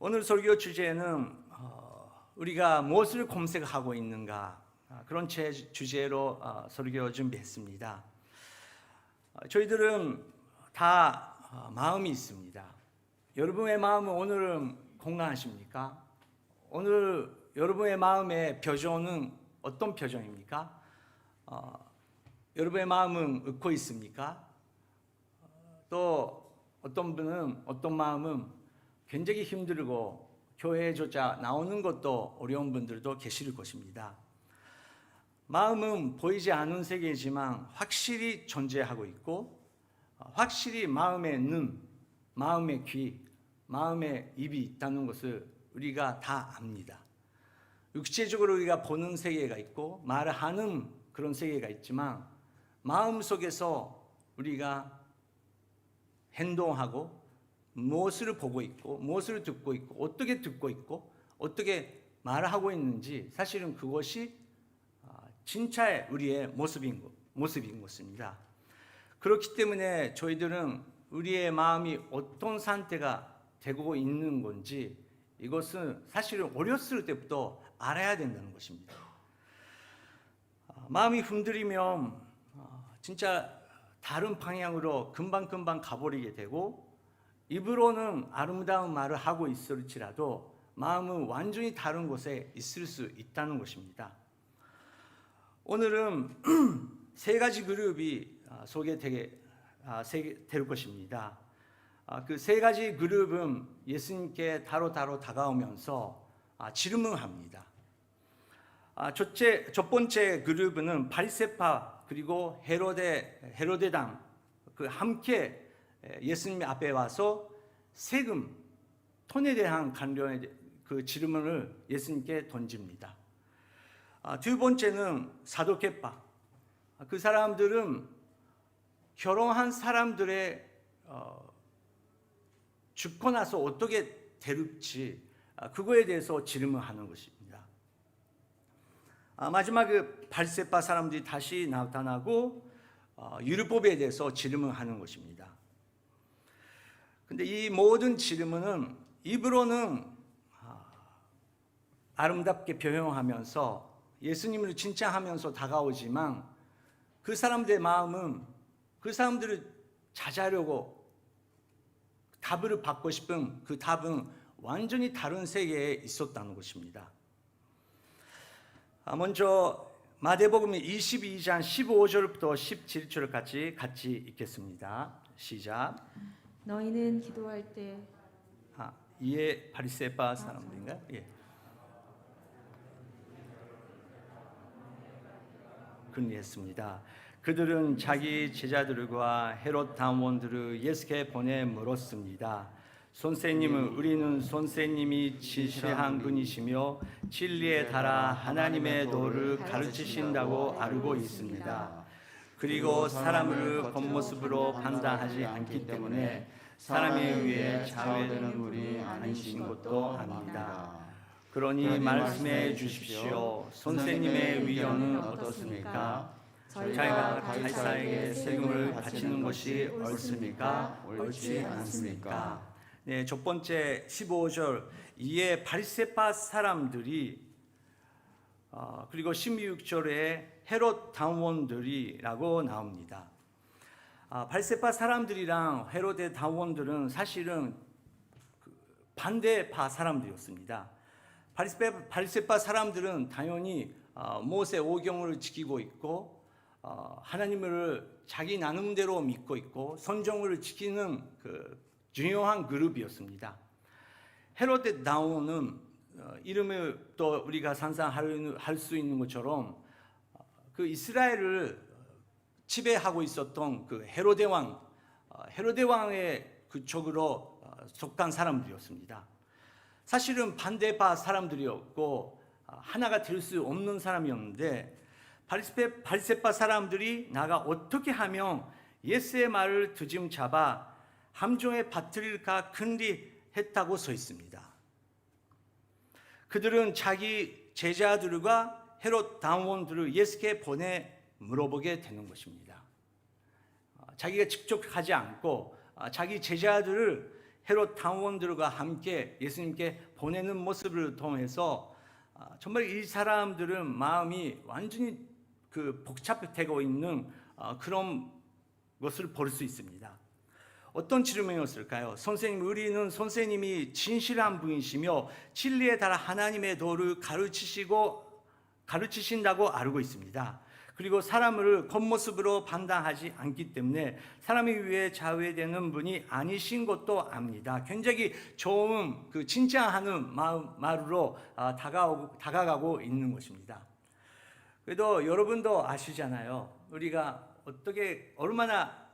오늘 설교 주제는 우리가 무엇을 검색하고 있는가, 그런 주제로 설교 준비했습니다. 저희들은 다 마음이 있습니다. 여러분의 마음은 오늘은 건강하십니까? 오늘 여러분의 마음의 표정은 어떤 표정입니까? 여러분의 마음은 웃고 있습니까? 또 어떤 마음은 굉장히 힘들고 교회조차 나오는 것도 어려운 분들도 계실 것입니다. 마음은 보이지 않는 세계이지만 확실히 존재하고 있고, 확실히 마음의 눈, 마음의 귀, 마음의 입이 있다는 것을 우리가 다 압니다. 육체적으로 우리가 보는 세계가 있고 말을 하는 그런 세계가 있지만, 마음 속에서 우리가 행동하고 무엇을 보고 있고 무엇을 듣고 있고 어떻게 듣고 있고 어떻게 말하고 있는지, 사실은 그것이 진짜의 우리의 모습인 것입니다. 그렇기 때문에 저희들은 우리의 마음이 어떤 상태가 되고 있는 건지, 이것은 사실은 어렸을 때부터 알아야 된다는 것입니다. 마음이 흔들리면 진짜 다른 방향으로 금방 가버리게 되고, 입으로는 아름다운 말을 하고 있을지라도 마음은 완전히 다른 곳에 있을 수 있다는 것입니다. 오늘은 세 가지 그룹이 소개될 것입니다. 그 세 가지 그룹은 예수님께 첫 질문합니다. 첫 번째 그룹은 바리새파 그리고 헤로데당 함께 예수님 앞에 와서 세금, 돈에 대한 관련의 그 질문을 예수님께 던집니다. 두 번째는 사두개파. 그 사람들은 결혼한 사람들의 죽고 나서 어떻게 될지, 그거에 대해서 질문하는 것입니다. 마지막 그 바리새파 사람들이 다시 나타나고 율법에 대해서 질문하는 것입니다. 근데 이 모든 질문은 입으로는 아름답게 표현하면서 예수님을 칭찬하면서 다가오지만, 그 사람들의 마음은 그 사람들을 찾아려고 답을 받고 싶은 그 답은 완전히 다른 세계에 있었다는 것입니다. 먼저 마태복음 22장 15절부터 17절까지 같이 읽겠습니다. 시작. 너희는 기도할 때 이에 바리새파 사람들인가요? 예. 그리했습니다. 그들은 자기 제자들과 헤롯 당원들을 예수께 보내 물었습니다. 선생님은 우리는 선생님이 지시한 분이시며 진리에 따라 하나님의 도를 가르치신다고 알고 있습니다. 그리고 사람을 겉모습으로 판단하지 않기 때문에 사람에 의해 자외되는 분이 아니신 것도 압니다. 그러니 말씀해 주십시오. 선생님의 의견은 어떻습니까? 자기가 가이사에게 세금을 바치는 것이 옳습니까? 옳지 않습니까? 네, 첫 번째 15절, 이에 바리새파 사람들이 그리고 16절에 헤롯 당원들이라고 나옵니다. 바리새파 사람들이랑 헤롯의 당원들은 사실은 반대파 사람들이었습니다. 바리새파 사람들은 당연히 모세 오경을 지키고 있고, 하나님을 자기 나름대로 믿고 있고 성경을 지키는 그 중요한 그룹이었습니다. 헤롯의 당원은 이름을 또 우리가 상상할 수 있는 것처럼 그 이스라엘을 지배하고 있었던 그 헤로데 왕의 그쪽으로 속한 사람들이었습니다. 사실은 반대파 사람들이었고 하나가 될 수 없는 사람이었는데, 바리새파 사람들이 나가 어떻게 하면 예수의 말을 뒤집잡아 함정에 빠뜨릴까 궁리했다고 써 있습니다. 그들은 자기 제자들과 헤롯 당원들을 예수께 보내 물어보게 되는 것입니다. 자기가 직접 하지 않고 자기 제자들을 헤롯 당원들과 함께 예수님께 보내는 모습을 통해서 정말 이 사람들은 마음이 완전히 복잡되고 있는 그런 것을 볼 수 있습니다. 어떤 질문이었을까요? 선생님, 우리는 선생님이 진실한 분이시며 진리에 따라 하나님의 도를 가르치신다고 알고 있습니다. 그리고 사람을 겉모습으로 판단하지 않기 때문에 사람이 위해 자회되는 분이 아니신 것도 압니다. 굉장히 좋은 칭찬하는 말로 다가가고 있는 것입니다. 그래도 여러분도 아시잖아요. 우리가 어떻게 얼마나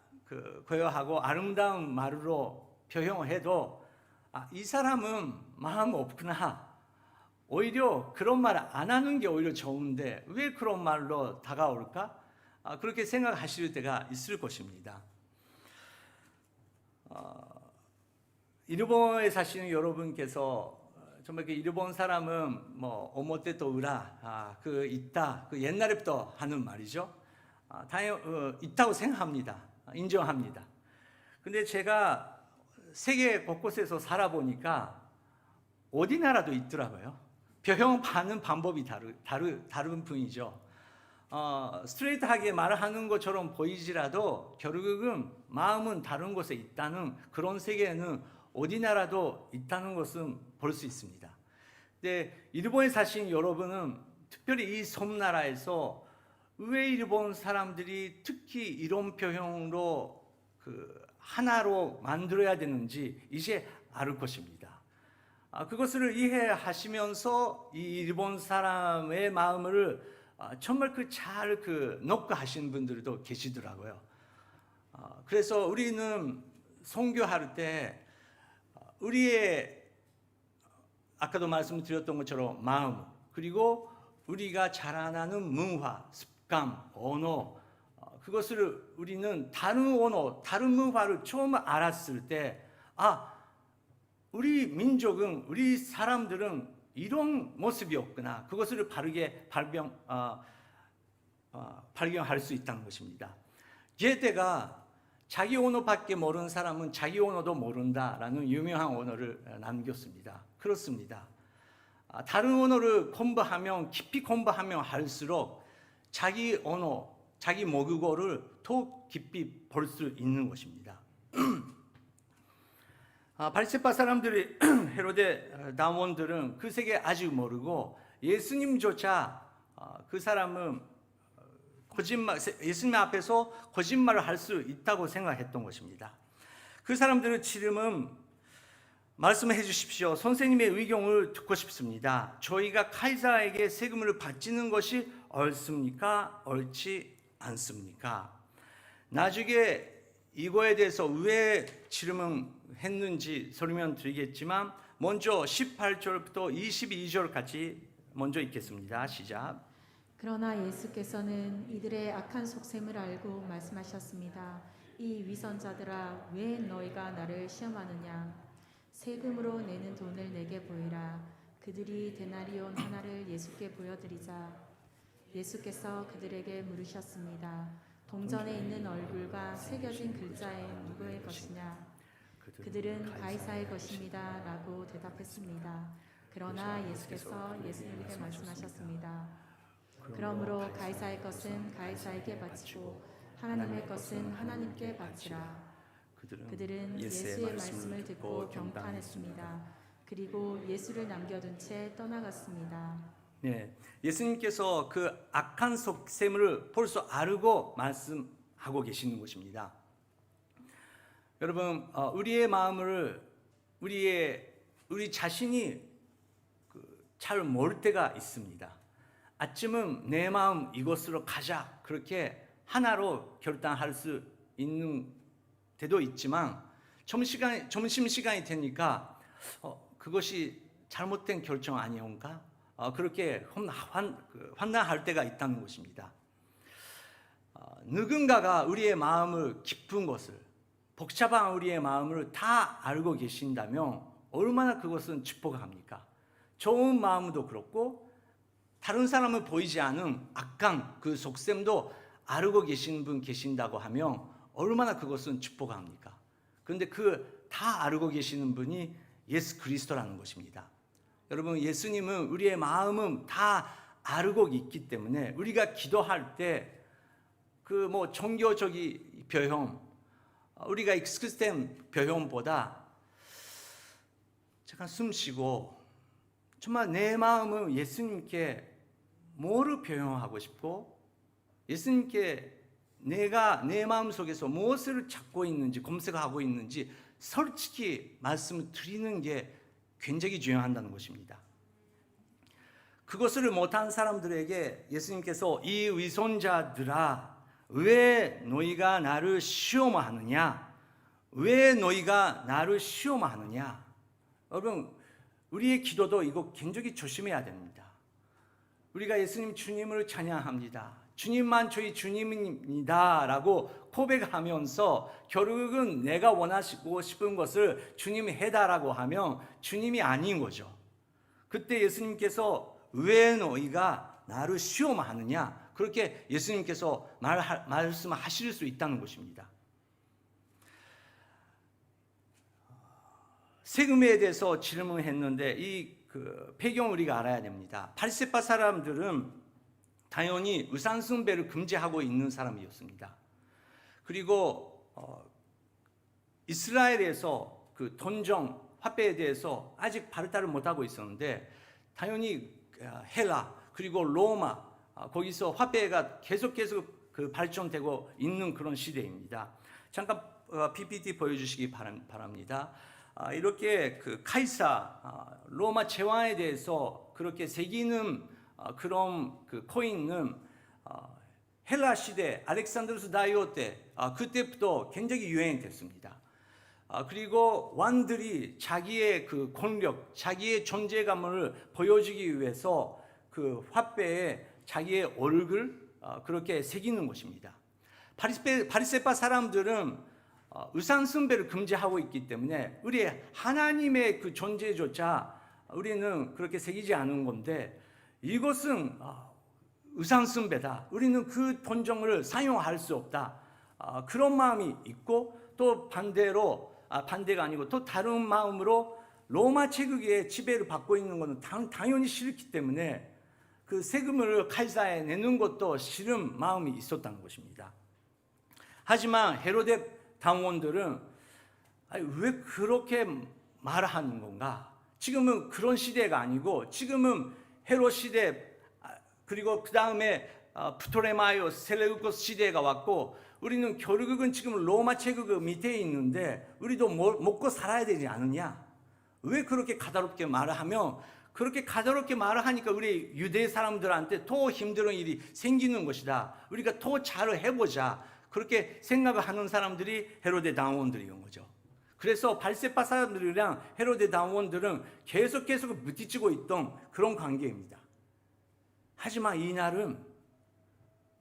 고요하고 아름다운 말로 표현을 해도 이 사람은 마음 없구나. 오히려 그런 말 안 하는 게 오히려 좋은데 왜 그런 말로 다가올까? 그렇게 생각하실 때가 있을 것입니다. 일본에 사시는 여러분께서 정말 일본 사람은 뭐 오모테토 우라 있다 옛날부터 하는 말이죠. 있다고 생각합니다. 인정합니다. 근데 제가 세계 곳곳에서 살아보니까 어디 나라도 있더라고요. 표현하는 방법이 다른 분이죠. 스트레이트하게 말하는 것처럼 보이지라도 결국은 마음은 다른 곳에 있다는 그런 세계에는 어디 나라도 있다는 것은 볼 수 있습니다. 근데 일본에 사신 여러분은 특별히 이 섬나라에서 왜 일본 사람들이 특히 이런 표현으로 하나로 만들어야 되는지 이제 알 것입니다. 그것을 이해하시면서 이 일본 사람의 마음을 정말 잘 녹화하시는 분들도 계시더라고요. 그래서 우리는 선교할 때 우리의 아까도 말씀드렸던 것처럼 마음 그리고 우리가 자라나는 문화, 습관, 언어 그것을 우리는 다른 언어, 다른 문화를 처음 알았을 때 우리 민족은 우리 사람들은 이런 모습이었구나. 그것을 바르게 발견할 수 있다는 것입니다. 게테가 자기 언어밖에 모르는 사람은 자기 언어도 모른다라는 유명한 언어를 남겼습니다. 그렇습니다. 다른 언어를 깊이 공부하면 할수록 자기 언어, 자기 모국어를 더 깊이 볼 수 있는 것입니다. 바리새파 사람들이 헤로데 당원들은 그 세계 아직 모르고 예수님조차 그 사람은 예수님 앞에서 거짓말을 할 수 있다고 생각했던 것입니다. 그 사람들의 지름은 말씀해 주십시오. 선생님의 의견을 듣고 싶습니다. 저희가 카이사에게 세금을 바치는 것이 옳습니까? 옳지 않습니까? 나중에 이거에 대해서 왜 질문했는지 설명드리겠지만 먼저 18절부터 22절까지 먼저 읽겠습니다. 시작. 그러나 예수께서는 이들의 악한 속셈을 알고 말씀하셨습니다. 이 위선자들아, 왜 너희가 나를 시험하느냐? 세금으로 내는 돈을 내게 보이라. 그들이 데나리온 하나를 예수께 보여드리자. 예수께서 그들에게 물으셨습니다. 동전에 있는 얼굴과 새겨진 글자엔 누구의 것이냐? 그들은 가이사의 것입니다. 라고 대답했습니다. 그러나 예수께서 예수님께 말씀하셨습니다. 그러므로 가이사의 것은 가이사에게 바치고 하나님의 것은 하나님께 바치라. 그들은 예수의 말씀을 듣고 경탄했습니다. 그리고 예수를 남겨둔 채 떠나갔습니다. 네, 예수님께서 그 악한 속셈을 벌써 알고 말씀하고 계시는 것입니다. 여러분, 우리의 마음을 우리 자신이 잘 모를 때가 있습니다. 아침은 내 마음 이것으로 가자 그렇게 하나로 결단할 수 있는 때도 있지만 점심시간이 되니까 그것이 잘못된 결정 아니온가? 그렇게 환난할 때가 있다는 것입니다. 누군가가 우리의 마음을 깊은 것을 복잡한 우리의 마음을 다 알고 계신다면 얼마나 그것은 축복합니까? 좋은 마음도 그렇고 다른 사람을 보이지 않은 악한 그 속셈도 알고 계신 분 계신다고 하면 얼마나 그것은 축복합니까? 그런데 그 다 알고 계시는 분이 예수 그리스도라는 것입니다. 여러분, 예수님은 우리의 마음은 다 알고 있기 때문에 우리가 기도할 때 그 종교적인 표현, 우리가 익숙된 표현보다 잠깐 숨 쉬고 정말 내 마음은 예수님께 뭐를 표현하고 싶고 예수님께 내가 내 마음 속에서 무엇을 찾고 있는지 검색하고 있는지 솔직히 말씀을 드리는 게 굉장히 중요하다는 것입니다. 그것을 못한 사람들에게 예수님께서 이 위선자들아 왜 너희가 나를 시험하느냐? 왜 너희가 나를 시험하느냐? 여러분, 우리의 기도도 이거 굉장히 조심해야 됩니다. 우리가 예수님 주님을 찬양합니다. 주님만 저희 주님입니다 라고 고백하면서 결국은 내가 원하시고 싶은 것을 주님이 해달라고 하면 주님이 아닌 거죠. 그때 예수님께서 왜 너희가 나를 시험하느냐? 그렇게 예수님께서 말씀하실 수 있다는 것입니다. 세금에 대해서 질문했는데 이 배경을 우리가 알아야 됩니다. 바리새파 사람들은 당연히 우상 숭배를 금지하고 있는 사람이었습니다. 그리고 이스라엘에서 그 돈정 화폐에 대해서 아직 발달을 못하고 있었는데 당연히 헬라 그리고 로마 거기서 화폐가 계속 그 발전되고 있는 그런 시대입니다. 잠깐 PPT 보여주시기 바랍니다. 이렇게 그 카이사 로마 제왕에 대해서 그렇게 새기는 그런 그 코인은 헬라 시대 알렉산드로스 다이오 때 그때부터 굉장히 유행됐습니다. 그리고 왕들이 자기의 그 권력, 자기의 존재감을 보여주기 위해서 그 화폐에 자기의 얼굴 그렇게 새기는 것입니다. 바리새파 사람들은 우상 숭배를 금지하고 있기 때문에 우리 하나님의 그 존재조차 우리는 그렇게 새기지 않은 건데 이것은 우상 숭배다. 우리는 그 돈정을 사용할 수 없다. 그런 마음이 있고 또 반대로 반대가 아니고 또 다른 마음으로 로마 제국의 지배를 받고 있는 것은 당연히 싫기 때문에 그 세금을 카이사에 내는 것도 싫은 마음이 있었다는 것입니다. 하지만 헤로데 당원들은 왜 그렇게 말하는 건가? 지금은 그런 시대가 아니고 지금은 헤롯 시대 그리고 그 다음에 프토레마이오 셀레우코스 시대가 왔고 우리는 결국은 지금 로마 제국 밑에 있는데 우리도 먹고 살아야 되지 않느냐? 왜 그렇게 가다롭게 말을 하면 그렇게 가다롭게 말을 하니까 우리 유대 사람들한테 더 힘든 일이 생기는 것이다. 우리가 더 잘 해보자. 그렇게 생각을 하는 사람들이 헤로데 당원들이온 거죠. 그래서 바리새파 사람들이랑 헤로데 당원들은 계속 부딪히고 있던 그런 관계입니다. 하지만 이날은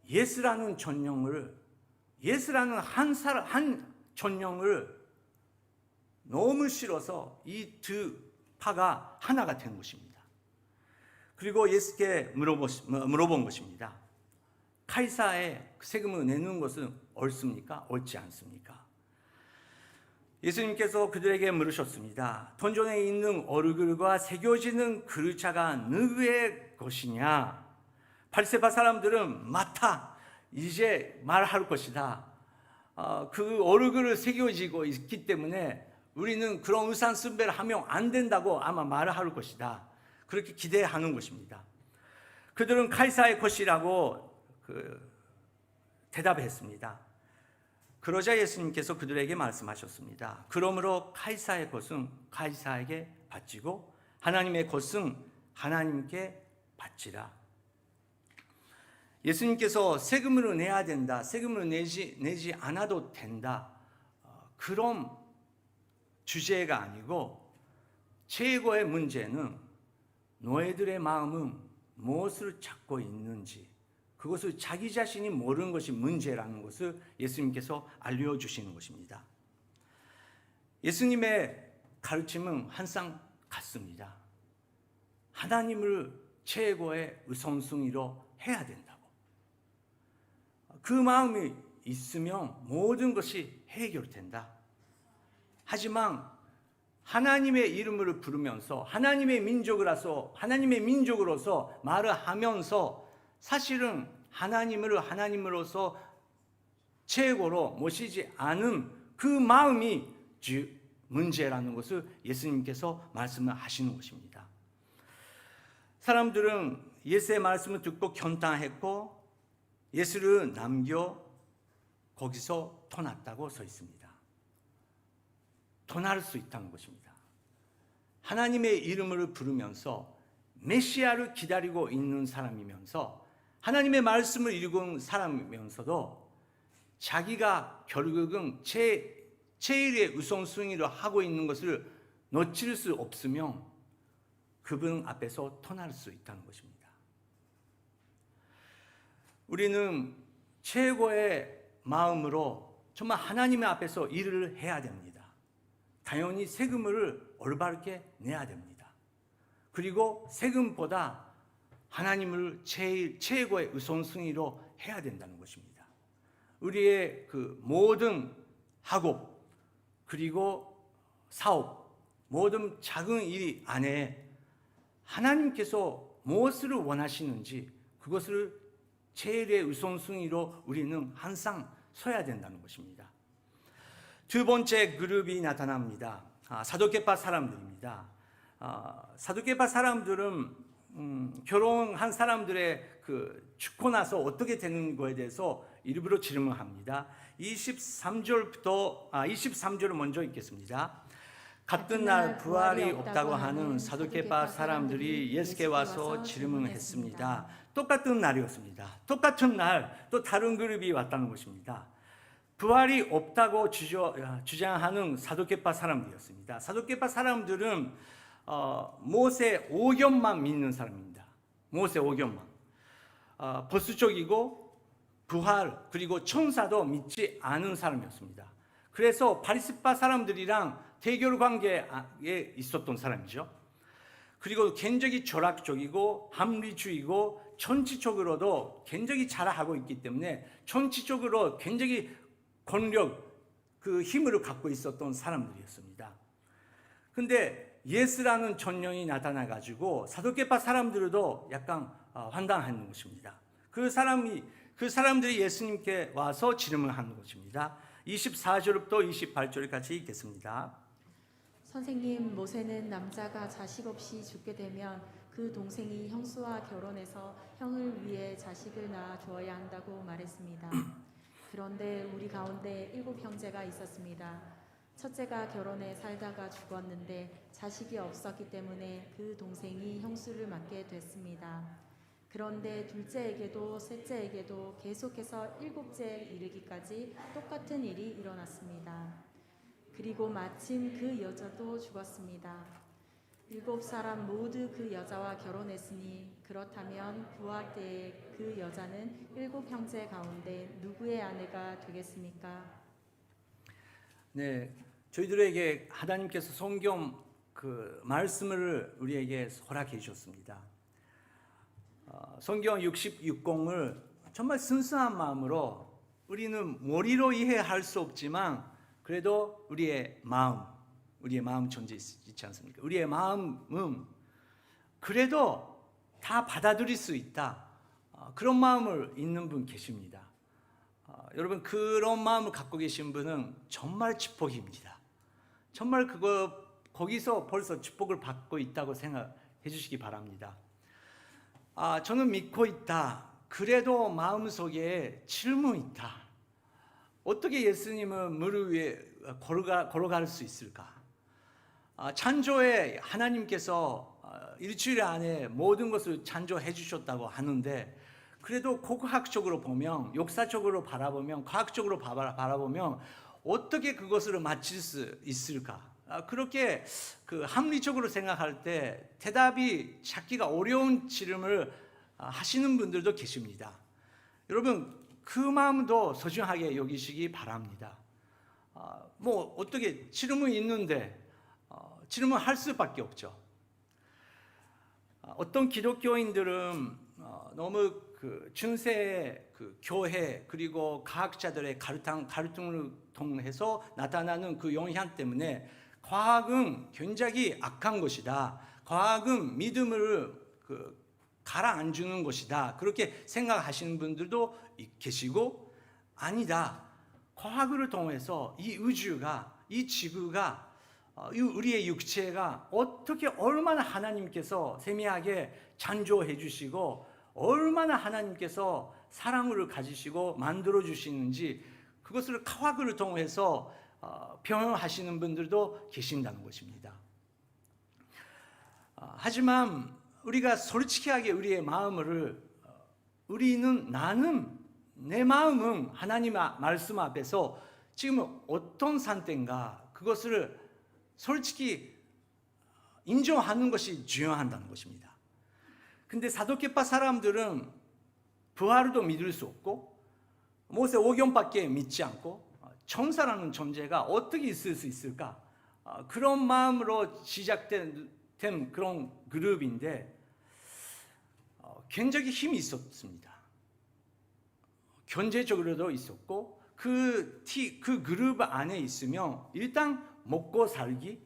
예수라는 한 전령을 너무 싫어서 이 두 파가 하나가 된 것입니다. 그리고 예수께 물어본 것입니다. 카이사에 세금을 내는 것은 옳습니까? 옳지 않습니까? 예수님께서 그들에게 물으셨습니다. 돈존에 있는 얼굴과 새겨지는 그릇자가 누구의 것이냐? 바리새파 사람들은 맞다. 이제 말할 것이다. 그 얼굴을 새겨지고 있기 때문에 우리는 그런 우상 숭배를 하면 안 된다고 아마 말을 할 것이다. 그렇게 기대하는 것입니다. 그들은 카이사의 것이라고 대답했습니다. 그러자 예수님께서 그들에게 말씀하셨습니다. 그러므로 카이사의 것은 카이사에게 바치고 하나님의 것은 하나님께 바치라. 예수님께서 세금을 내야 된다. 세금을 내지 않아도 된다. 그런 주제가 아니고 최고의 문제는 너희들의 마음은 무엇을 찾고 있는지 그것을 자기 자신이 모르는 것이 문제라는 것을 예수님께서 알려주시는 것입니다. 예수님의 가르침은 항상 같습니다. 하나님을 최고의 우선순위로 해야 된다고. 그 마음이 있으면 모든 것이 해결된다. 하지만 하나님의 이름을 부르면서 하나님의 민족으로서 말을 하면서 사실은 하나님으로서 최고로 모시지 않은 그 마음이 문제라는 것을 예수님께서 말씀을 하시는 것입니다. 사람들은 예수의 말씀을 듣고 견탄했고 예수를 남겨 거기서 떠났다고 써 있습니다. 떠날 수 있다는 것입니다. 하나님의 이름을 부르면서 메시아를 기다리고 있는 사람이면서 하나님의 말씀을 읽은 사람이면서도 자기가 결국은 제일의 우선순위로 하고 있는 것을 놓칠 수 없으면 그분 앞에서 떠날 수 있다는 것입니다. 우리는 최고의 마음으로 정말 하나님의 앞에서 일을 해야 됩니다. 당연히 세금을 올바르게 내야 됩니다. 그리고 세금보다 하나님을 최고의 우선순위로 해야 된다는 것입니다. 우리의 그 모든 학업 그리고 사업 모든 작은 일 안에 하나님께서 무엇을 원하시는지 그것을 제일의 우선순위로 우리는 항상 서야 된다는 것입니다. 두 번째 그룹이 나타납니다. 사두개파 사람들입니다. 사두개파 사람들은 결혼한 사람들의 죽고 나서 어떻게 되는 거에 대해서 일부러 질문합니다. 23절을 먼저 읽겠습니다. 같은 날 부활이 없다고 하는 사두개파 사람들이 예수께 와서 질문했습니다. 똑같은 날이었습니다. 똑같은 날 또 다른 그룹이 왔다는 것입니다. 부활이 없다고 주장하는 사두개파 사람들이었습니다. 사두개파 사람들은 모세 오경만 믿는 사람입니다. 모세 오경만. 보수적이고 부활 그리고 천사도 믿지 않은 사람이었습니다. 그래서 바리새파 사람들이랑 대결 관계에 있었던 사람이죠. 그리고 굉장히 철학적이고 합리주의고 정치적으로도 굉장히 잘하고 있기 때문에 정치적으로 굉장히 권력, 그 힘을 갖고 있었던 사람들이었습니다. 근데 예수라는 전령이 나타나가지고 사두개파 사람들도 약간 환장하는 것입니다. 그 사람들이 예수님께 와서 질문하는 것입니다. 24절부터 28절까지 읽겠습니다. 선생님, 모세는 남자가 자식 없이 죽게 되면 그 동생이 형수와 결혼해서 형을 위해 자식을 낳아 주어야 한다고 말했습니다. 그런데 우리 가운데 7 형제가 있었습니다. 첫째가 결혼해 살다가 죽었는데 자식이 없었기 때문에 그 동생이 형수를 맡게 됐습니다. 그런데 둘째에게도 셋째에게도 계속해서 7째 이르기까지 똑같은 일이 일어났습니다. 그리고 마침 그 여자도 죽었습니다. 7 사람 모두 그 여자와 결혼했으니 그렇다면 부활 때에 그 여자는 7 형제 가운데 누구의 아내가 되겠습니까? 네, 저희들에게 하나님께서 성경 그 말씀을 우리에게 허락해 주셨습니다. 성경 66권을 정말 순수한 마음으로 우리는 머리로 이해할 수 없지만 그래도 우리의 마음 존재 있지 않습니까? 우리의 마음은 그래도 다 받아들일 수 있다. 그런 마음을 있는 분 계십니다. 여러분 그런 마음을 갖고 계신 분은 정말 축복입니다. 정말 거기서 벌써 축복을 받고 있다고 생각해 주시기 바랍니다. 저는 믿고 있다. 그래도 마음속에 질문이 있다. 어떻게 예수님은 물 위에 걸어갈 수 있을까? 창조에 하나님께서 일주일 안에 모든 것을 창조해 주셨다고 하는데 그래도 고고학적으로 보면 역사적으로 바라보면 과학적으로 바라보면 어떻게 그것을 맞출 수 있을까? 그렇게 합리적으로 생각할 때 대답이 찾기가 어려운 질문을 하시는 분들도 계십니다. 여러분 그 마음도 소중하게 여기시기 바랍니다. 뭐 어떻게 질문이 있는데 질문할 수밖에 없죠. 어떤 기독교인들은 너무 중세에 그 교회 그리고 과학자들의 가르침을 통해서 나타나는 그 영향 때문에 과학은 굉장히 악한 것이다. 과학은 믿음을 가라앉히는 것이다. 그렇게 생각하시는 분들도 계시고, 아니다. 과학을 통해서 이 우주가, 이 지구가, 우리의 육체가 어떻게 얼마나 하나님께서 세미하게 창조해 주시고 얼마나 하나님께서 사랑을 가지시고 만들어 주시는지 그것을 과학을 통해서 표현하시는 분들도 계신다는 것입니다. 하지만 우리가 솔직하게 우리의 마음을 나는 내 마음은 하나님 말씀 앞에서 지금 어떤 상태인가 그것을 솔직히 인정하는 것이 중요하다는 것입니다. 근데 사도계파 사람들은 부활도 믿을 수 없고 모세 오경밖에 믿지 않고 천사라는 존재가 어떻게 있을 수 있을까? 그런 마음으로 시작된 그런 그룹인데 굉장히 힘이 있었습니다. 경제적으로도 있었고 그 그룹 안에 있으면 일단 먹고 살기,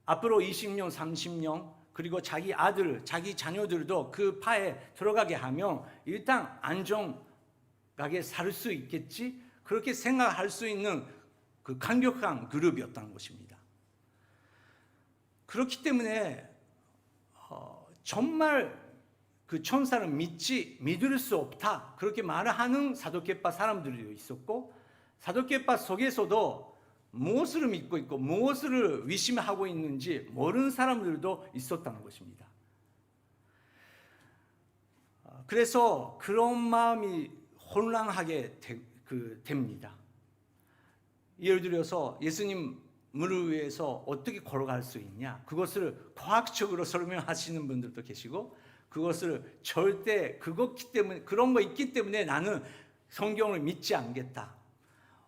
앞으로 20년, 30년 그리고 자기 아들, 자기 자녀들도 그 파에 들어가게 하면 일단 안정하게 살 수 있겠지, 그렇게 생각할 수 있는 그 강력한 그룹이었다는 것입니다. 그렇기 때문에 정말 그 천사를 믿을 수 없다 그렇게 말을 하는 사도계파 사람들이 있었고, 사도계파 속에서도 무엇을 믿고 있고 무엇을 의심하고 있는지 모르는 사람들도 있었다는 것입니다. 그래서 그런 마음이 혼란하게 됩니다. 예를 들어서 예수님 무릎 위에서 어떻게 걸어갈 수 있냐, 그것을 과학적으로 설명하시는 분들도 계시고, 그것을 절대 그런 거 있기 때문에 나는 성경을 믿지 않겠다.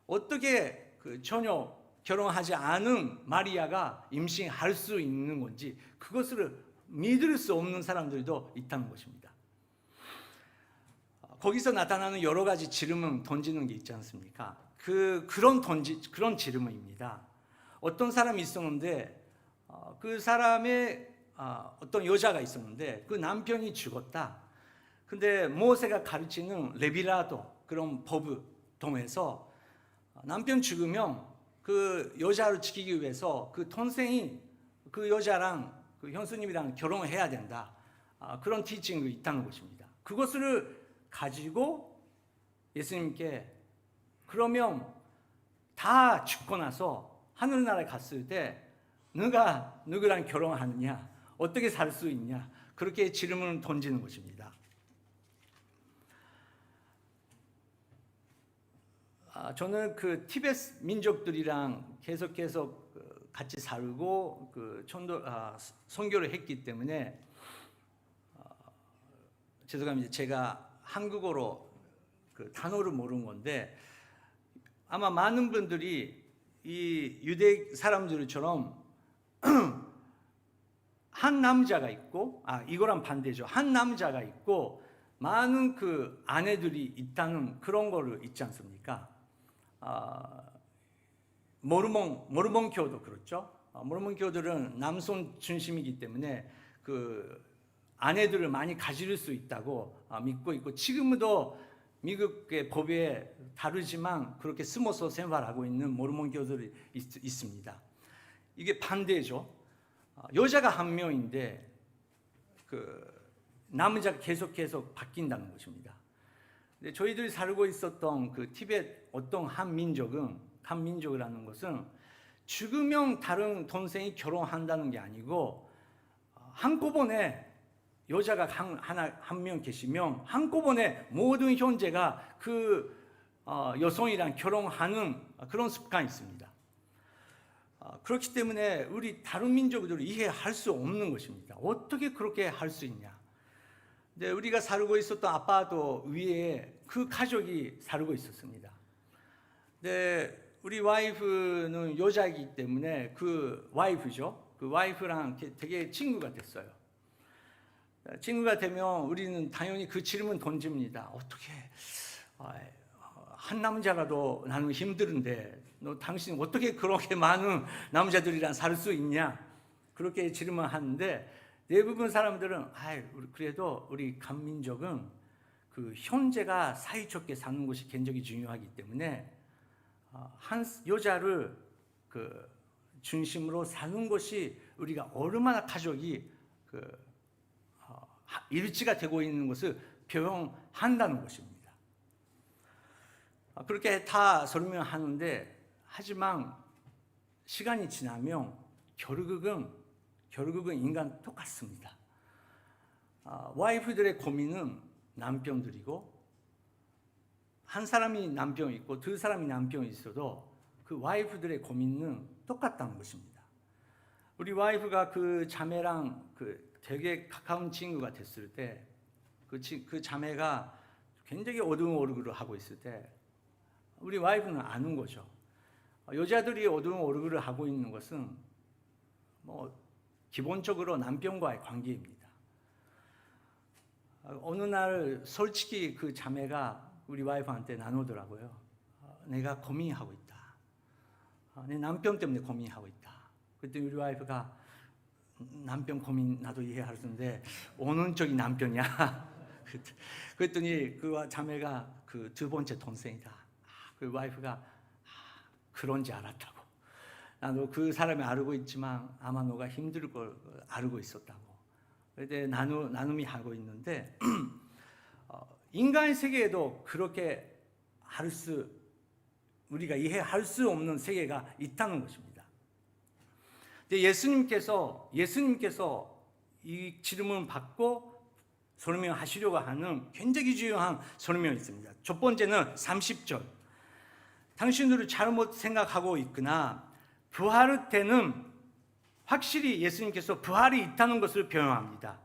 어떻게 전혀 결혼하지 않은 마리아가 임신할 수 있는 건지 그것을 믿을 수 없는 사람들도 있다는 것입니다. 거기서 나타나는 여러 가지 질문을 던지는 게 있지 않습니까? 그런 질문입니다. 어떤 사람이 있었는데 그 사람의 어떤 여자가 있었는데 그 남편이 죽었다. 근데 모세가 가르치는 레비라도 그런 법을 통해서 남편 죽으면 그 여자를 지키기 위해서 그 동생이 그 여자랑 그 형수님이랑 결혼을 해야 된다. 그런 티칭이 있다는 것입니다. 그것을 가지고 예수님께, 그러면 다 죽고 나서 하늘나라에 갔을 때 누가 누구랑 결혼하느냐, 어떻게 살 수 있냐, 그렇게 질문을 던지는 것입니다. 저는 그 티베트 민족들이랑 계속해서 같이 살고 선교를 했기 때문에 죄송합니다. 제가 한국어로 그 단어를 모르는 건데, 아마 많은 분들이 이 유대 사람들처럼 한 남자가 있고, 이거랑 반대죠. 한 남자가 있고 많은 그 아내들이 있다는 그런 거를 있지 않습니까? 모르몬교도 그렇죠. 모르몬교들은 남성 중심이기 때문에 그 아내들을 많이 가질 수 있다고 믿고 있고, 지금도 미국의 법에 다르지만 그렇게 숨어서 생활하고 있는 모르몬교들이 있습니다. 이게 반대죠. 여자가 한 명인데 그 남자가 계속해서 바뀐다는 것입니다. 근데 저희들이 살고 있었던 그 티베트 어떤 한민족이라는 것은 죽으면 다른 동생이 결혼한다는 게 아니고, 한꺼번에 여자가 한 명 계시면 한꺼번에 모든 형제가 그 여성이랑 결혼하는 그런 습관이 있습니다. 그렇기 때문에 우리 다른 민족들을 이해할 수 없는 것입니다. 어떻게 그렇게 할 수 있냐. 근데 우리가 살고 있었던 아파트 위에 그 가족이 살고 있었습니다. 근데 우리 와이프는 여자이기 때문에 그 와이프랑 되게 친구가 됐어요. 친구가 되면 우리는 당연히 그 질문 던집니다. 어떻게 한 남자라도 나는 힘드는데 당신 어떻게 그렇게 많은 남자들이랑 살 수 있냐? 그렇게 질문하는데 대부분 사람들은 그래도 우리 간민족은 그 형제가 사이좋게 사는 것이 굉장히 중요하기 때문에 한 여자를 그 중심으로 사는 것이 우리가 얼마나 가족이 일치가 되고 있는 것을 표현한다는 것입니다. 그렇게 다 설명하는데 하지만 시간이 지나면 결국은 인간 똑같습니다. 와이프들의 고민은 남편들이고 한 사람이 남편이 있고 두 사람이 남편이 있어도 그 와이프들의 고민은 똑같다는 것입니다. 우리 와이프가 그 자매랑 되게 가까운 친구가 됐을 때 그 자매가 굉장히 어두운 얼굴을 하고 있을 때 우리 와이프는 아는 거죠. 여자들이 어두운 얼굴을 하고 있는 것은 기본적으로 남편과의 관계입니다. 어느 날 솔직히 그 자매가 우리 와이프한테 나누더라고요. 내가 고민하고 있다. 내 남편 때문에 고민하고 있다. 그랬더니 우리 와이프가 남편 고민 나도 이해할 수 있는데 어느 쪽이 남편이야? 그랬더니 그 자매가 그 두 번째 동생이다. 그 와이프가 그런지 알았다고. 나도 그 사람이 알고 있지만 아마 너가 힘들 걸 알고 있었다고. 그런데 나눔이 하고 있는데 인간의 세계에도 그렇게 우리가 이해할 수 없는 세계가 있다는 것입니다. 예수님께서 이 질문을 받고 설명하시려고 하는 굉장히 중요한 설명이 있습니다. 첫 번째는 30절. 당신들을 잘못 생각하고 있거나 부활 때는 확실히 예수님께서 부활이 있다는 것을 표현합니다.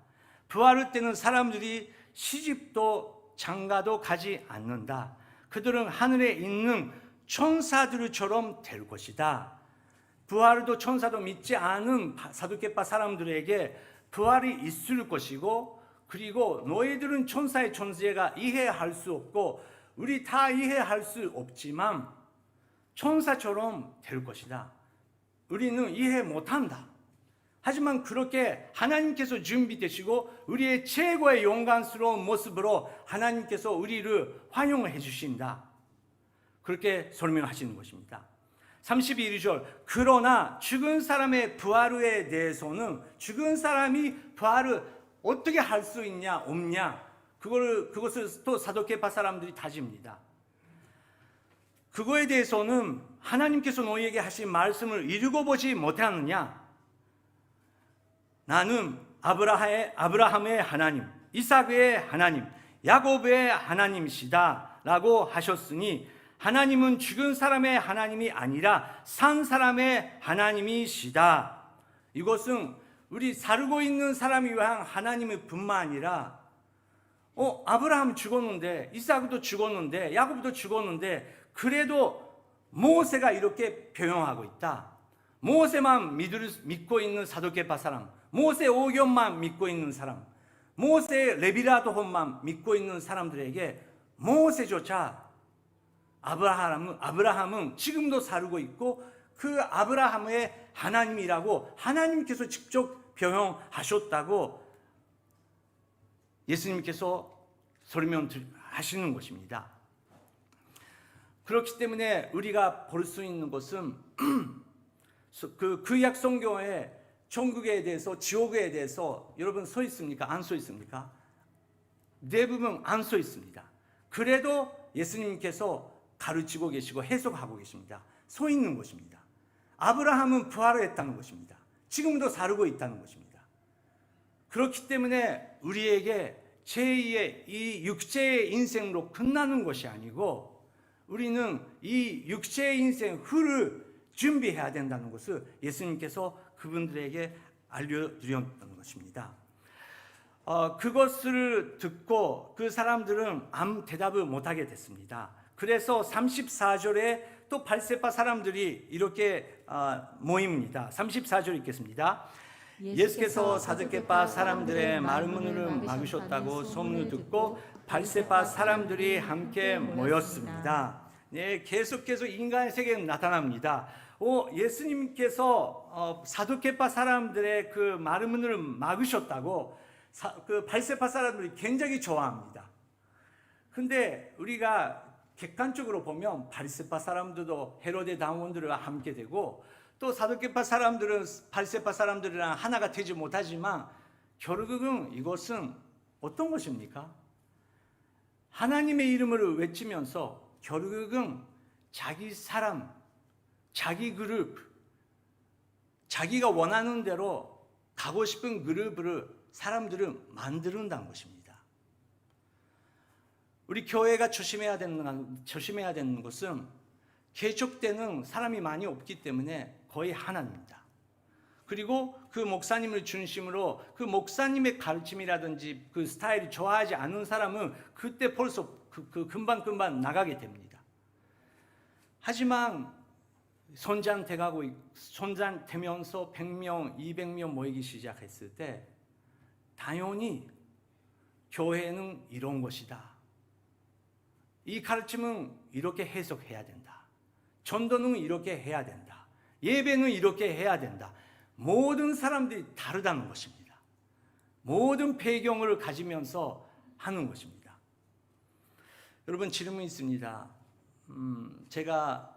부활 때는 사람들이 시집도 장가도 가지 않는다. 그들은 하늘에 있는 천사들처럼 될 것이다. 부활도 천사도 믿지 않은 사두개파 사람들에게 부활이 있을 것이고, 그리고 너희들은 천사의 존재가 이해할 수 없고 우리 다 이해할 수 없지만 천사처럼 될 것이다. 우리는 이해 못한다. 하지만 그렇게 하나님께서 준비되시고 우리의 최고의 영광스러운 모습으로 하나님께서 우리를 환영해 주신다. 그렇게 설명하시는 것입니다. 31절. 그러나 죽은 사람의 부활에 대해서는 죽은 사람이 부활을 어떻게 할 수 있냐 없냐 그것을 또 사두개파 사람들이 따집니다. 그거에 대해서는 하나님께서 너희에게 하신 말씀을 읽어보지 못하느냐? 나는 아브라함의 하나님, 이삭의 하나님, 야곱의 하나님이시다 라고 하셨으니 하나님은 죽은 사람의 하나님이 아니라 산 사람의 하나님이시다. 이것은 우리 살고 있는 사람이 위한 하나님의 뿐만 아니라 아브라함 죽었는데 이삭도 죽었는데 야곱도 죽었는데 그래도 모세가 이렇게 표현하고 있다. 모세만 믿고 있는 사두개파 사람, 모세 오경만 믿고 있는 사람, 모세 레비라도혼만 믿고 있는 사람들에게 모세조차 아브라함은 지금도 살고 있고 그 아브라함의 하나님이라고 하나님께서 직접 표현하셨다고 예수님께서 설명하시는 것입니다. 그렇기 때문에 우리가 볼 수 있는 것은 그 구약 성경에 천국에 대해서 지옥에 대해서 여러분 써 있습니까? 안 써 있습니까? 대부분 안 써 있습니다. 그래도 예수님께서 가르치고 계시고 해석하고 계십니다. 써 있는 것입니다. 아브라함은 부활을 했다는 것입니다. 지금도 살고 있다는 것입니다. 그렇기 때문에 우리에게 제2의 이 육체의 인생으로 끝나는 것이 아니고 우리는 이 육체의 인생 후를 준비해야 된다는 것을 예수님께서 그분들에게 알려드렸던 것입니다. 그것을 듣고 그 사람들은 아무 대답을 못하게 됐습니다. 그래서 34절에 또 발세파 사람들이 이렇게 모입니다. 34절 읽겠습니다. 예수께서 사두개파 사람들의 마른 문을 막으셨다고 소문을 듣고 바리새파 사람들이 함께 모였습니다. 네, 계속해서 인간의 세계는 나타납니다. 예수님께서 사두개파 사람들의 그 마른 문을 막으셨다고 그 바리새파 사람들이 굉장히 좋아합니다. 근데 우리가 객관적으로 보면 바리새파 사람들도 헤로데 당원들과 함께 되고 또 사두개파 사람들은 바리새파 사람들이랑 하나가 되지 못하지만 결국은 이것은 어떤 것입니까? 하나님의 이름을 외치면서 결국은 자기 사람, 자기 그룹, 자기가 원하는 대로 가고 싶은 그룹을 사람들은 만드는다는 것입니다. 우리 교회가 조심해야 되는 것은 개척되는 사람이 많이 없기 때문에 거의 하나입니다. 그리고 그 목사님을 중심으로 그 목사님의 가르침이라든지 그 스타일이 좋아하지 않는 사람은 그때 벌써 금방 나가게 됩니다. 하지만 선장되면서 100명, 200명 모이기 시작했을 때 당연히 교회는 이런 것이다. 이 가르침은 이렇게 해석해야 된다. 전도는 이렇게 해야 된다. 예배는 이렇게 해야 된다. 모든 사람들이 다르다는 것입니다. 모든 배경을 가지면서 하는 것입니다. 여러분 질문이 있습니다. 제가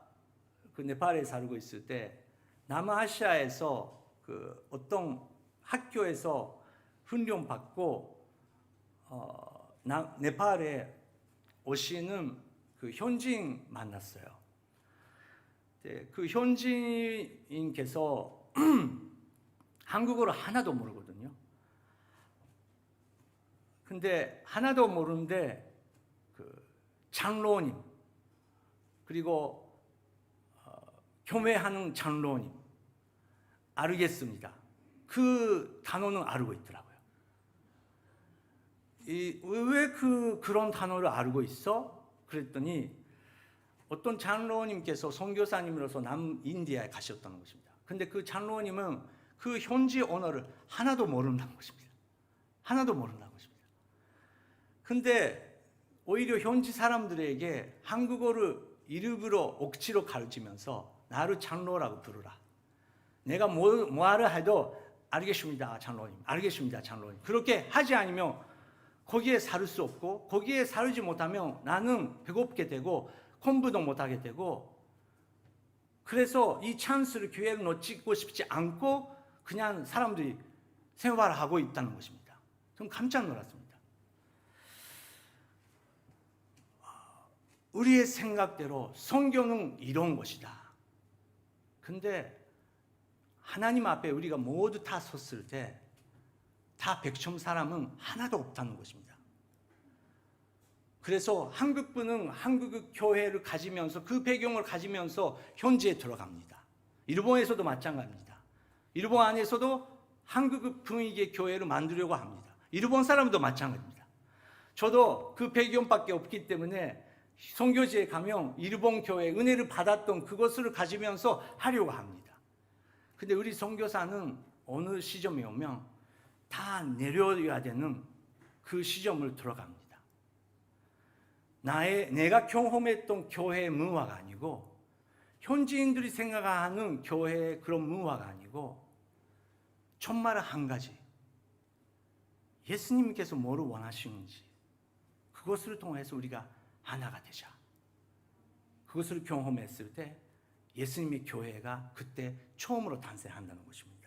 그 네팔에 살고 있을 때 남아시아에서 그 어떤 학교에서 훈련 받고 네팔에 오시는 그 현지인 만났어요. 네, 그 현지인께서 한국어를 하나도 모르거든요. 근데 하나도 모르는데 그 장로님 그리고 교매하는 장로님 알겠습니다. 그 단어는 알고 있더라고요. 왜 그런 단어를 알고 있어? 그랬더니 어떤 장로님께서 선교사님으로서 남인디아에 가셨다는 것입니다. 근데 그 장로님은 그 현지 언어를 하나도 모른다는 것입니다. 하나도 모른다는 것입니다. 근데 오히려 현지 사람들에게 한국어를 일부러 억지로 가르치면서 나를 장로라고 부르라. 내가 뭐하러 해도 알겠습니다, 장로님. 알겠습니다, 장로님. 그렇게 하지 않으면 거기에 살을 수 없고 거기에 살지 못하면 나는 배고프게 되고 공부도 못하게 되고 그래서 이 찬스를 교회를 놓치고 싶지 않고 그냥 사람들이 생활을 하고 있다는 것입니다. 좀 깜짝 놀랐습니다. 우리의 생각대로 성경은 이런 것이다. 근데 하나님 앞에 우리가 모두 다 섰을 때 다 백성 사람은 하나도 없다는 것입니다. 그래서 한국분은 한국 교회를 가지면서 그 배경을 가지면서 현지에 들어갑니다. 일본에서도 마찬가지입니다. 일본 안에서도 한국 분위기의 교회를 만들려고 합니다. 일본 사람도 마찬가지입니다. 저도 그 배경밖에 없기 때문에 선교지에 가면 일본 교회 은혜를 받았던 그것을 가지면서 하려고 합니다. 근데 우리 선교사는 어느 시점에 오면 다 내려야 되는 그 시점을 들어갑니다. 내가 경험했던 교회의 문화가 아니고 현지인들이 생각하는 교회의 그런 문화가 아니고 정말 한 가지 예수님께서 뭐를 원하시는지 그것을 통해서 우리가 하나가 되자. 그것을 경험했을 때 예수님의 교회가 그때 처음으로 탄생한다는 것입니다.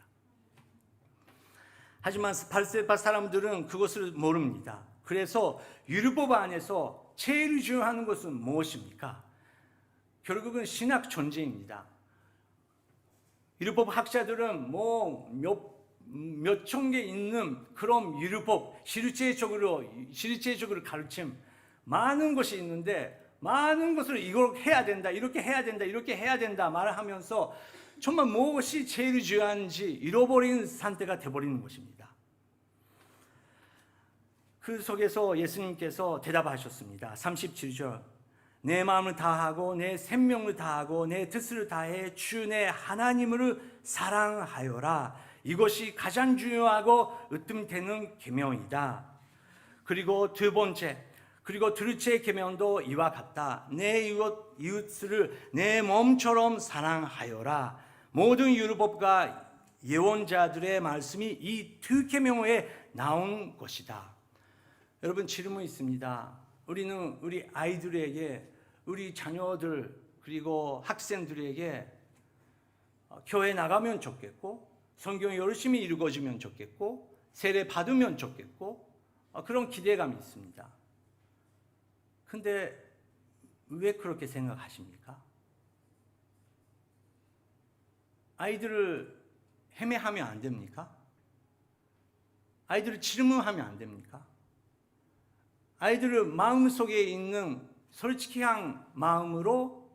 하지만 바리새파 사람들은 그것을 모릅니다. 그래서 율법 안에서 제일 중요한 것은 무엇입니까? 결국은 신학 전쟁입니다. 율법 학자들은 몇 천 개 있는 그런 율법, 실제적으로 가르침 많은 것이 있는데 많은 것을 이걸 해야 된다, 이렇게 해야 된다, 이렇게 해야 된다 말을 하면서 정말 무엇이 제일 중요한지 잃어버린 상태가 되어버리는 것입니다. 그 속에서 예수님께서 대답하셨습니다. 37절 내 마음을 다하고 내 생명을 다하고 내 뜻을 다해 주 내 하나님을 사랑하여라. 이것이 가장 중요하고 으뜸되는 계명이다. 그리고 두 번째, 그리고 둘째 계명도 이와 같다. 내 이웃을 내 몸처럼 사랑하여라. 모든 율법과 예언자들의 말씀이 이 두 계명에 나온 것이다. 여러분, 질문이 있습니다. 우리는 우리 아이들에게, 우리 자녀들 그리고 학생들에게 교회 나가면 좋겠고, 성경 열심히 읽어주면 좋겠고, 세례 받으면 좋겠고, 그런 기대감이 있습니다. 근데 왜 그렇게 생각하십니까? 아이들을 헤매하면 안 됩니까? 아이들을 질문하면 안 됩니까? 아이들을 마음속에 있는 솔직한 마음으로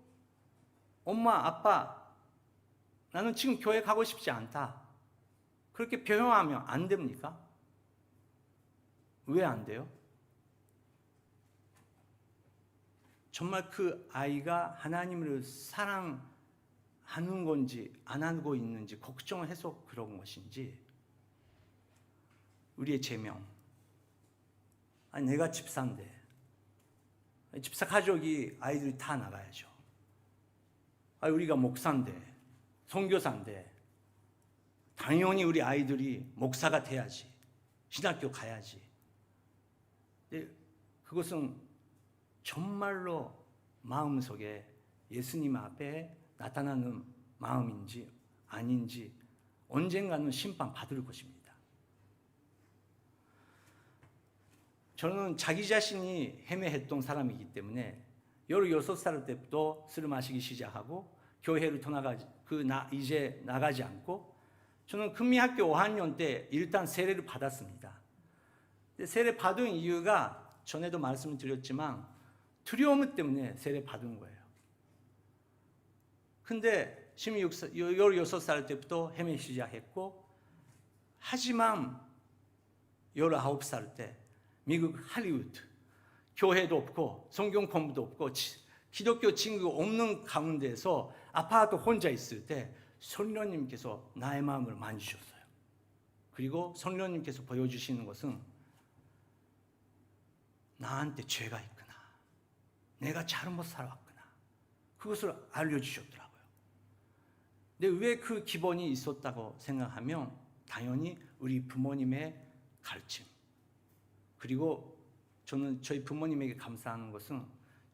엄마, 아빠, 나는 지금 교회 가고 싶지 않다. 그렇게 표현하면 안 됩니까? 왜 안 돼요? 정말 그 아이가 하나님을 사랑하는 건지 안 하고 있는지 걱정을 해서 그런 것인지. 우리의 제명, 아니 내가 집사인데, 집사 가족이 아이들이 다 나가야죠. 아니 우리가 목사인데, 선교사인데 당연히 우리 아이들이 목사가 돼야지, 신학교 가야지. 근데 그것은 정말로 마음속에 예수님 앞에 나타나는 마음인지 아닌지 언젠가는 심판받을 것입니다. 저는 자기 자신이 헤매했던 사람이기 때문에 16살 때부터 술을 마시기 시작하고 교회를 이제 나가지 않고, 저는 금리학교 5학년 때 일단 세례를 받았습니다. 세례 받은 이유가 전에도 말씀을 드렸지만 두려움 때문에 세례 받은 거예요. 근데 16살 때부터 헤매기 시작했고, 하지만 19살 때 미국 할리우드, 교회도 없고 성경 공부도 없고 기독교 친구가 없는 가운데서 아파트 혼자 있을 때 성령님께서 나의 마음을 만지셨어요. 그리고 성령님께서 보여주시는 것은 나한테 죄가 있구나, 내가 잘못 살아왔구나, 그것을 알려주셨더라고요. 근데 왜 그 기본이 있었다고 생각하면 당연히 우리 부모님의 가르침, 그리고 저는 저희 부모님에게 감사하는 것은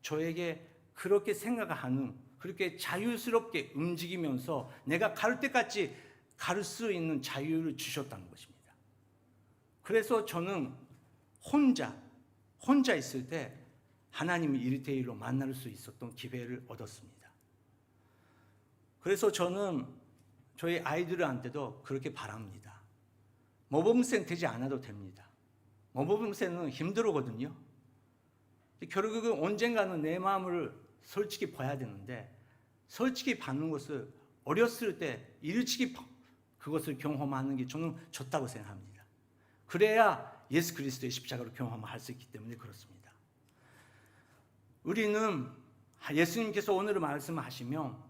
저에게 그렇게 생각하는, 그렇게 자유스럽게 움직이면서 내가 가를 때까지 가를 수 있는 자유를 주셨다는 것입니다. 그래서 저는 혼자 있을 때 하나님을 1대1로 만날 수 있었던 기회를 얻었습니다. 그래서 저는 저희 아이들한테도 그렇게 바랍니다. 모범생 되지 않아도 됩니다. 모범생은 힘들거든요. 결국은 언젠가는 내 마음을 솔직히 봐야 되는데, 솔직히 받는 것을 어렸을 때 일찍이 그것을 경험하는 게 저는 좋다고 생각합니다. 그래야 예수 그리스도의 십자가로 경험할 수 있기 때문에 그렇습니다. 우리는 예수님께서 오늘 말씀하시면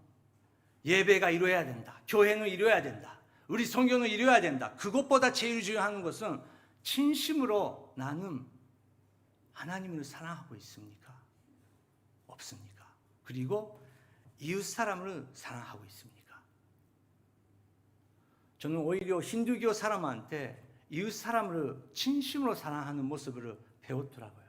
예배가 이루어야 된다, 교회는 이루어야 된다, 우리 성경은 이루어야 된다. 그것보다 제일 중요한 것은 진심으로 나는 하나님을 사랑하고 있습니까? 없습니까? 그리고 이웃 사람을 사랑하고 있습니까? 저는 오히려 힌두교 사람한테 이웃 사람을 진심으로 사랑하는 모습을 배웠더라고요.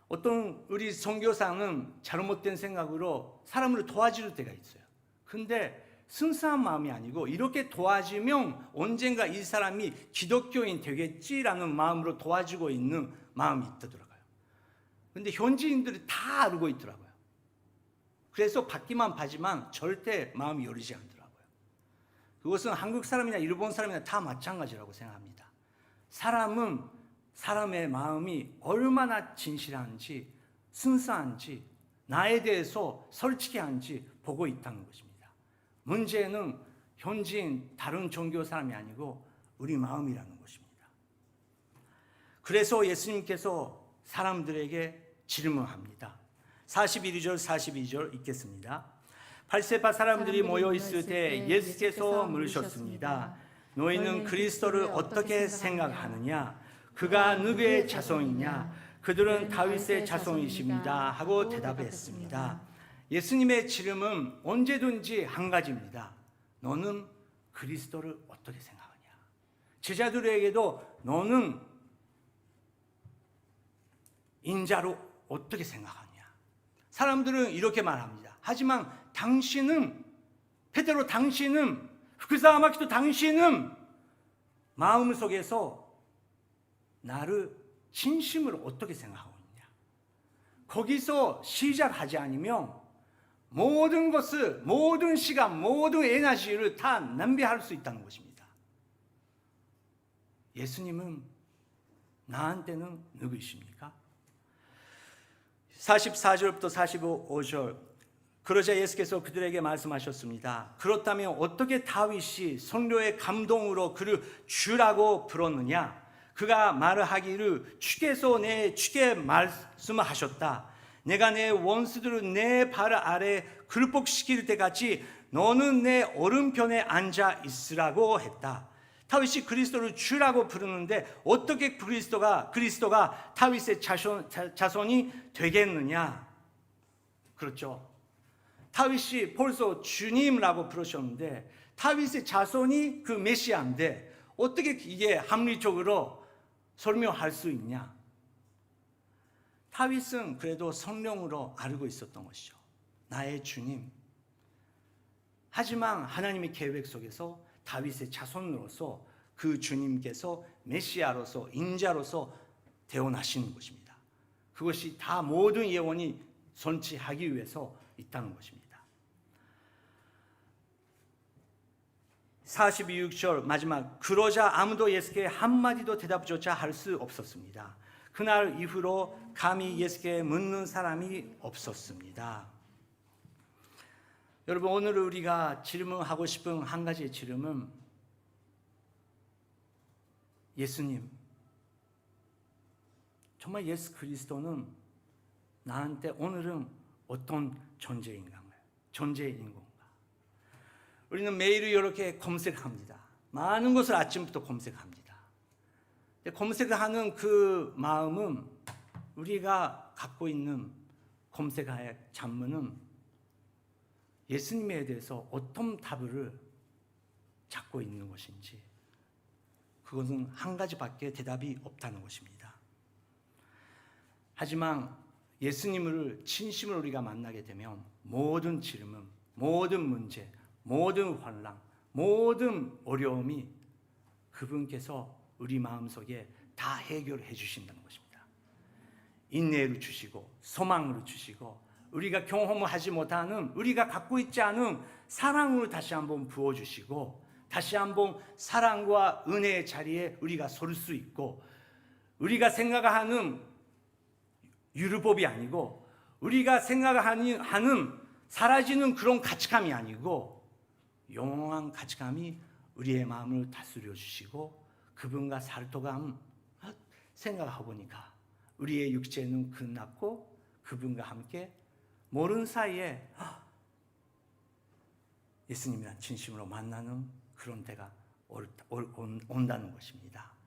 어떤 우리 선교사는 잘못된 생각으로 사람을 도와줄 때가 있어요. 근데 순수한 마음이 아니고 이렇게 도와주면 언젠가 이 사람이 기독교인 되겠지라는 마음으로 도와주고 있는 마음이 있더라고요. 근데 현지인들이 다 알고 있더라고요. 그래서 받기만 하지만 절대 마음이 열리지 않더라고요. 그것은 한국 사람이나 일본 사람이나 다 마찬가지라고 생각합니다. 사람은 사람의 마음이 얼마나 진실한지, 순수한지, 나에 대해서 솔직한지 보고 있다는 것입니다. 문제는 현지인 다른 종교 사람이 아니고 우리 마음이라는 것입니다. 그래서 예수님께서 사람들에게 질문합니다. 41절 42절 읽겠습니다. 발세파 사람들이 모여 있을 때 예수께서 물으셨습니다. 너희는 그리스도를 어떻게 생각하느냐? 그가 누구의 자손이냐? 그들은 다윗의 자손이십니다 하고 대답했습니다. 예수님의 질문은 언제든지 한 가지입니다. 너는 그리스도를 어떻게 생각하냐? 제자들에게도 너는 인자로 어떻게 생각하냐? 사람들은 이렇게 말합니다. 하지만 당신은, 베드로 당신은, 후크사마키도 당신은 마음속에서 나를 진심으로 어떻게 생각하고 있냐? 거기서 시작하지 않으면 모든 것을, 모든 시간, 모든 에너지를 다 낭비할 수 있다는 것입니다. 예수님은 나한테는 누구이십니까? 44절부터 45절. 그러자 예수께서 그들에게 말씀하셨습니다. 그렇다면 어떻게 다윗이 성령의 감동으로 그를 주라고 불렀느냐? 그가 말을 하기를 주께서 내 주께 말씀하셨다. 내가 내 원수들을 내 발 아래 굴복시킬 때같이 너는 내 오른편에 앉아 있으라고 했다. 다윗이 그리스도를 주라고 부르는데 어떻게 그리스도가 다윗의 자손이 되겠느냐? 그렇죠. 다윗이 벌써 주님이라고 부르셨는데 다윗의 자손이 그 메시아인데 어떻게 이게 합리적으로 설명할 수 있냐? 다윗은 그래도 성령으로 알고 있었던 것이죠. 나의 주님. 하지만 하나님의 계획 속에서 다윗의 자손으로서 그 주님께서 메시아로서 인자로서 태어나시는 것입니다. 그것이 다 모든 예언이 성취하기 위해서 있다는 것입니다. 42절 마지막. 그러자 아무도 예수께 한마디도 대답조차 할 수 없었습니다. 그날 이후로 감히 예수께 묻는 사람이 없었습니다. 여러분, 오늘 우리가 질문하고 싶은 한 가지의 질문은 예수님, 정말 예수 그리스도는 나한테 오늘은 어떤 존재인 건가? 우리는 매일 이렇게 검색합니다. 많은 것을 아침부터 검색합니다. 검색하는 그 마음은 우리가 갖고 있는 검색할 잠문은 예수님에 대해서 어떤 답을 찾고 있는 것인지 그것은 한 가지밖에 대답이 없다는 것입니다. 하지만 예수님을 진심으로 우리가 만나게 되면 모든 질문, 모든 문제, 모든 환난, 모든 어려움이 그분께서 우리 마음속에 다 해결해 주신다는 것입니다. 인내를 주시고 소망을 주시고 우리가 경험하지 못하는, 우리가 갖고 있지 않은 사랑을 다시 한번 부어주시고 다시 한번 사랑과 은혜의 자리에 우리가 설 수 있고, 우리가 생각하는 율법이 아니고 우리가 생각하는 사라지는 그런 가치감이 아니고 영원한 가치감이 우리의 마음을 다스려 주시고 그분과 살토감 생각하고 보니까 우리의 육체는 끝났고 그분과 함께 모르는 사이에 예수님이랑 진심으로 만나는 그런 때가 온다는 것입니다.